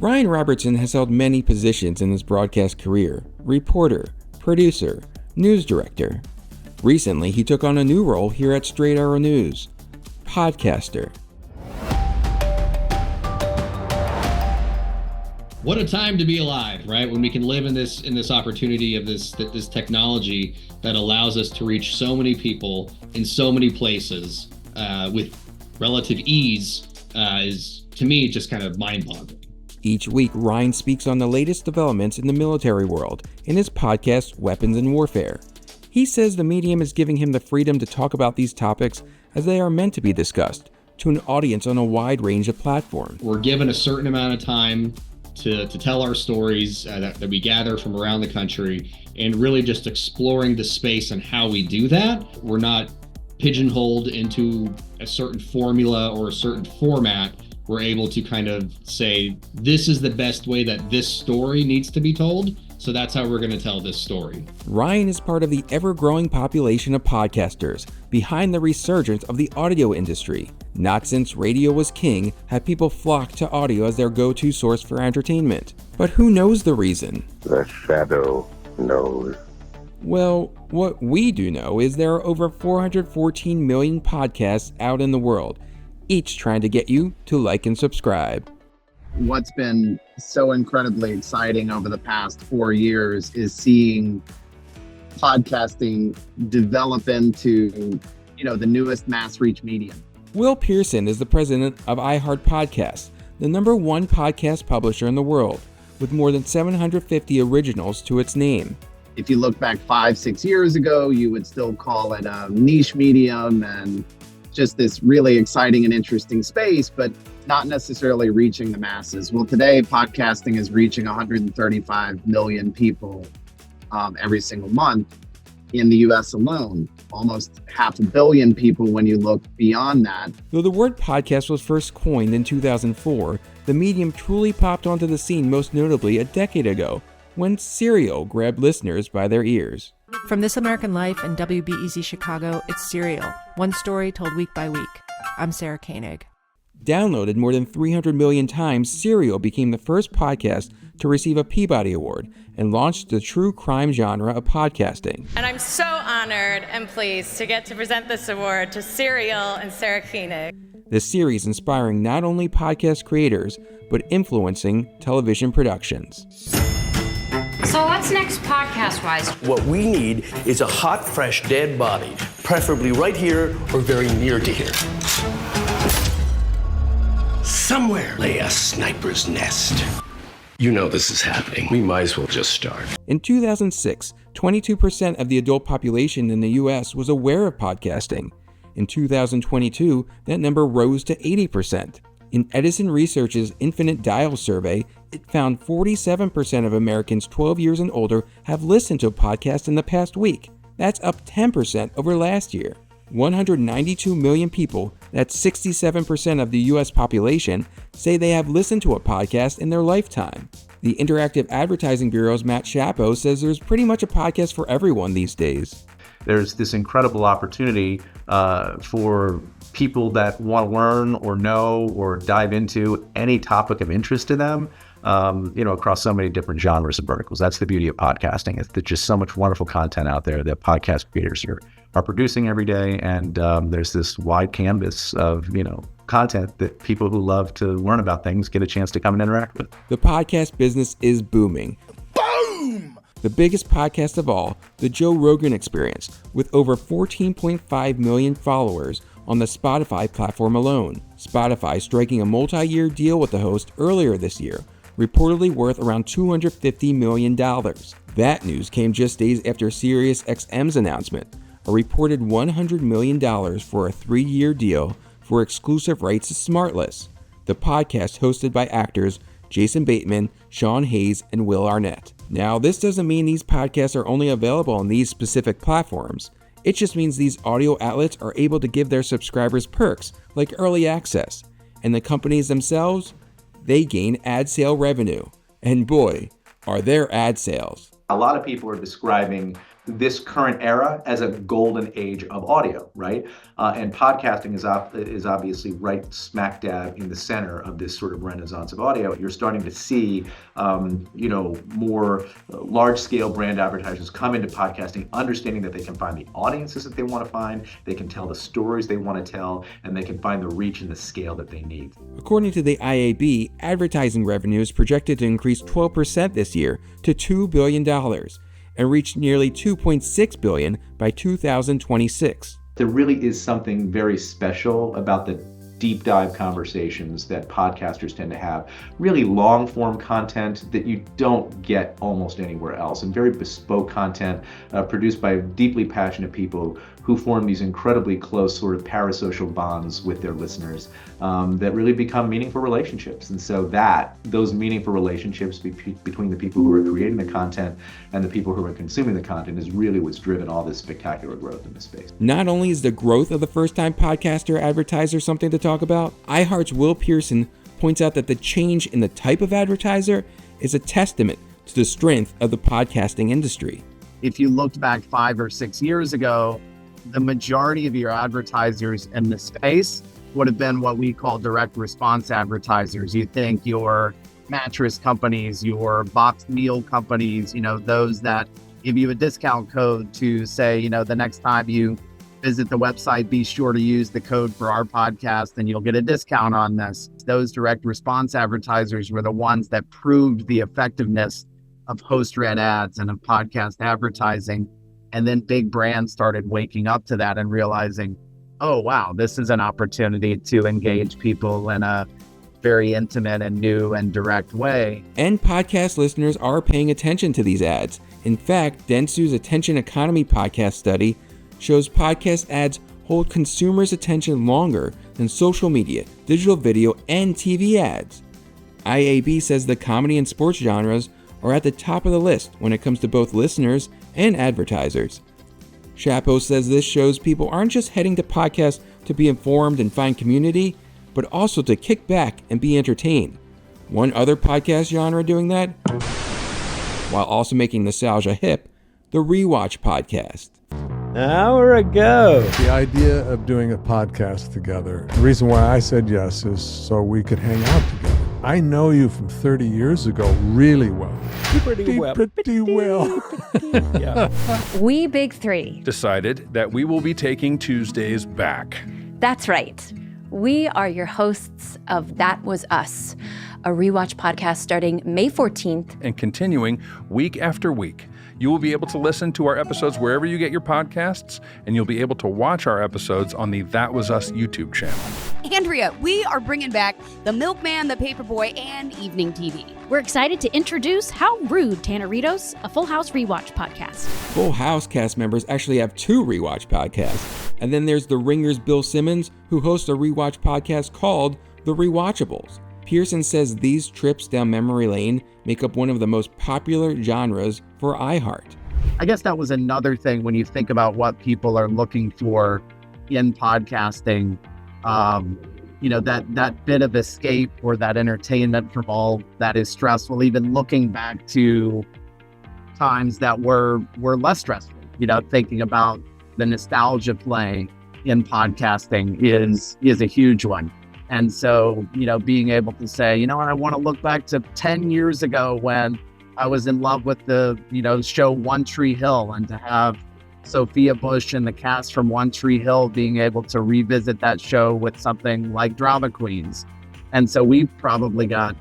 Ryan Robertson has held many positions in his broadcast career: reporter, producer, news director. Recently, he took on a new role here at Straight Arrow News: podcaster. What a time to be alive, right? When we can live in this opportunity of this technology that allows us to reach so many people in so many places with relative ease is, to me, just kind of mind-boggling. Each week, Ryan speaks on the latest developments in the military world in his podcast, Weapons and Warfare. He says the medium is giving him the freedom to talk about these topics as they are meant to be discussed to an audience on a wide range of platforms. We're given a certain amount of time to tell our stories that we gather from around the country, and really just exploring the space and how we do that. We're not pigeonholed into a certain formula or a certain format. We're able to kind of say, this is the best way that this story needs to be told, so that's how we're going to tell this story. Ryan is part of the ever-growing population of podcasters behind the resurgence of the audio industry. Not since radio was king have people flocked to audio as their go-to source for entertainment. But who knows the reason? The shadow knows. Well, what we do know is there are over 414 million podcasts out in the world, each trying to get you to like and subscribe. What's been so incredibly exciting over the past 4 years is seeing podcasting develop into, the newest mass reach medium. Will Pearson is the president of iHeart Podcasts, the #1 podcast publisher in the world, with more than 750 originals to its name. If you look back 5-6 years ago, you would still call it a niche medium and just this really exciting and interesting space, but not necessarily reaching the masses. Well, today, podcasting is reaching 135 million people every single month in the US alone. Almost 500 million people when you look beyond that. Though the word podcast was first coined in 2004, the medium truly popped onto the scene most notably a decade ago, when Serial grabbed listeners by their ears. From This American Life and WBEZ Chicago, it's Serial, one story told week by week. I'm Sarah Koenig. Downloaded more than 300 million times, Serial became the first podcast to receive a Peabody Award and launched the true crime genre of podcasting. And I'm so honored and pleased to get to present this award to Serial and Sarah Koenig. The series inspiring not only podcast creators, but influencing television productions. So what's next podcast-wise? What we need is a hot, fresh, dead body, preferably right here or very near to here. Somewhere lay a sniper's nest. You know this is happening. We might as well just start. In 2006, 22% of the adult population in the US was aware of podcasting. In 2022, that number rose to 80%. In Edison Research's Infinite Dial survey, it found 47% of Americans 12 years and older have listened to a podcast in the past week. That's up 10% over last year. 192 million people, that's 67% of the US population, say they have listened to a podcast in their lifetime. The Interactive Advertising Bureau's Matt Chapo says there's pretty much a podcast for everyone these days. There's this incredible opportunity for people that want to learn or know or dive into any topic of interest to them, across so many different genres and verticals. That's the beauty of podcasting. There's just so much wonderful content out there that podcast creators are producing every day. And there's this wide canvas of, content that people who love to learn about things get a chance to come and interact with. The podcast business is booming. Boom! The biggest podcast of all, The Joe Rogan Experience, with over 14.5 million followers on the Spotify platform alone. Spotify striking a multi-year deal with the host earlier this year, reportedly worth around $250 million. That news came just days after SiriusXM's announcement, a reported $100 million for a 3-year deal for exclusive rights to Smartless, the podcast hosted by actors Jason Bateman, Sean Hayes, and Will Arnett. Now, this doesn't mean these podcasts are only available on these specific platforms. It just means these audio outlets are able to give their subscribers perks like early access, and the companies themselves, they gain ad sale revenue. And boy, are there ad sales. A lot of people are describing this current era as a golden age of audio, right? And podcasting is obviously right smack dab in the center of this sort of renaissance of audio. You're starting to see, more large-scale brand advertisers come into podcasting, understanding that they can find the audiences that they want to find, they can tell the stories they want to tell, and they can find the reach and the scale that they need. According to the IAB, advertising revenue is projected to increase 12% this year to $2 billion and reach nearly $2.6 billion by 2026. There really is something very special about the deep dive conversations that podcasters tend to have. Really long form content that you don't get almost anywhere else, and very bespoke content produced by deeply passionate people who form these incredibly close sort of parasocial bonds with their listeners that really become meaningful relationships. And so those meaningful relationships between the people who are creating the content and the people who are consuming the content is really what's driven all this spectacular growth in this space. Not only is the growth of the first-time podcaster advertiser something to talk about, iHeart's Will Pearson points out that the change in the type of advertiser is a testament to the strength of the podcasting industry. If you looked back 5 or 6 years ago, the majority of your advertisers in the space would have been what we call direct response advertisers. You think your mattress companies, your boxed meal companies, those that give you a discount code to say, the next time you visit the website, be sure to use the code for our podcast and you'll get a discount on this. Those direct response advertisers were the ones that proved the effectiveness of host-read ads and of podcast advertising. And then big brands started waking up to that and realizing, oh, wow, this is an opportunity to engage people in a very intimate and new and direct way. And podcast listeners are paying attention to these ads. In fact, Dentsu's Attention Economy podcast study shows podcast ads hold consumers' attention longer than social media, digital video, and TV ads. IAB says the comedy and sports genres are at the top of the list when it comes to both listeners and advertisers. Chapo says this shows people aren't just heading to podcasts to be informed and find community, but also to kick back and be entertained. One other podcast genre doing that, while also making nostalgia hip, the Rewatch podcast. An hour ago. The idea of doing a podcast together, the reason why I said yes is so we could hang out together. I know you from 30 years ago really well. Pretty well. Yeah. We Big Three decided that we will be taking Tuesdays back. That's right. We are your hosts of That Was Us, a rewatch podcast starting May 14th. And continuing week after week. You will be able to listen to our episodes wherever you get your podcasts, and you'll be able to watch our episodes on the That Was Us YouTube channel. Andrea, we are bringing back The Milkman, The Paperboy, and Evening TV. We're excited to introduce How Rude, Tanneritos, a Full House rewatch podcast. Full House cast members actually have 2 rewatch podcasts. And then there's The Ringer's Bill Simmons, who hosts a rewatch podcast called The Rewatchables. Pearson says these trips down memory lane make up one of the most popular genres for iHeart. I guess that was another thing when you think about what people are looking for in podcasting, that bit of escape or that entertainment from all that is stressful, even looking back to times that were less stressful, thinking about the nostalgia play in podcasting is a huge one. And so, being able to say, I want to look back to 10 years ago when I was in love with the, show One Tree Hill, and to have Sophia Bush and the cast from One Tree Hill being able to revisit that show with something like Drama Queens. And so we've probably got,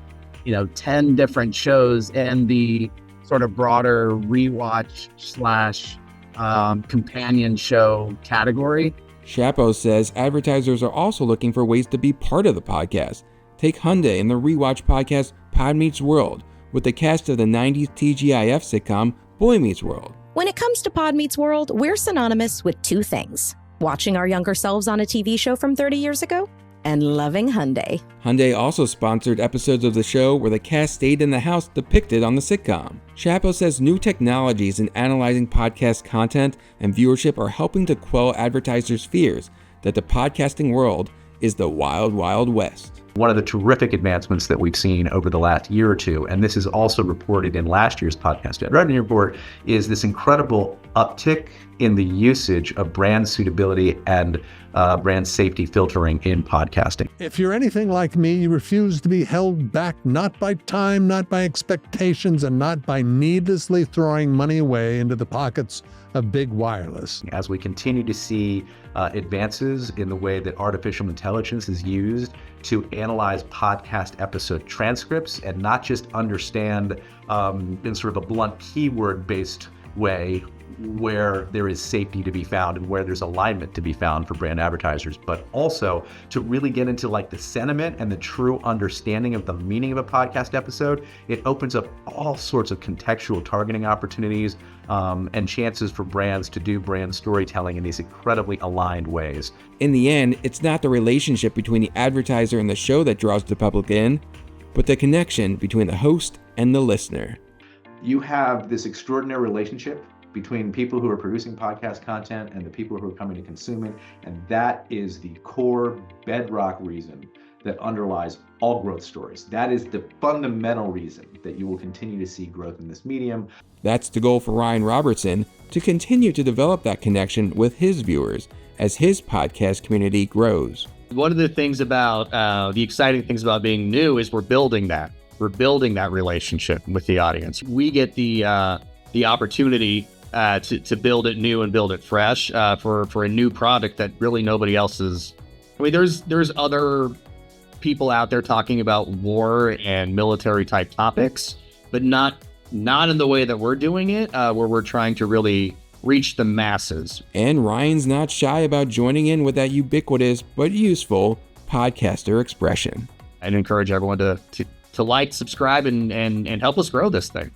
10 different shows in the sort of broader rewatch / companion show category. Chapo says advertisers are also looking for ways to be part of the podcast. Take Hyundai in the rewatch podcast Pod Meets World with the cast of the 90s TGIF sitcom Boy Meets World. When it comes to Pod Meets World, we're synonymous with 2 things: watching our younger selves on a TV show from 30 years ago and loving Hyundai. Hyundai also sponsored episodes of the show where the cast stayed in the house depicted on the sitcom. Chapo says new technologies in analyzing podcast content and viewership are helping to quell advertisers' fears that the podcasting world is the wild, wild west. One of the terrific advancements that we've seen over the last year or two, and this is also reported in last year's podcast revenue report, is this incredible uptick in the usage of brand suitability and brand safety filtering in podcasting. If you're anything like me, you refuse to be held back not by time, not by expectations, and not by needlessly throwing money away into the pockets of big wireless. As we continue to see advances in the way that artificial intelligence is used to analyze podcast episode transcripts and not just understand in sort of a blunt keyword-based way where there is safety to be found and where there's alignment to be found for brand advertisers, but also to really get into like the sentiment and the true understanding of the meaning of a podcast episode. It opens up all sorts of contextual targeting opportunities and chances for brands to do brand storytelling in these incredibly aligned ways. In the end, it's not the relationship between the advertiser and the show that draws the public in, but the connection between the host and the listener. You have this extraordinary relationship between people who are producing podcast content and the people who are coming to consume it. And that is the core bedrock reason that underlies all growth stories. That is the fundamental reason that you will continue to see growth in this medium. That's the goal for Ryan Robertson, to continue to develop that connection with his viewers as his podcast community grows. One of the things about, the exciting things about being new is we're building that. We're building that relationship with the audience. We get the opportunity to build it new and build it fresh for a new product that really nobody else is. I mean, there's other people out there talking about war and military type topics, but not in the way that we're doing it, where we're trying to really reach the masses. And Ryan's not shy about joining in with that ubiquitous but useful podcaster expression. I'd encourage everyone to like, subscribe, and help us grow this thing.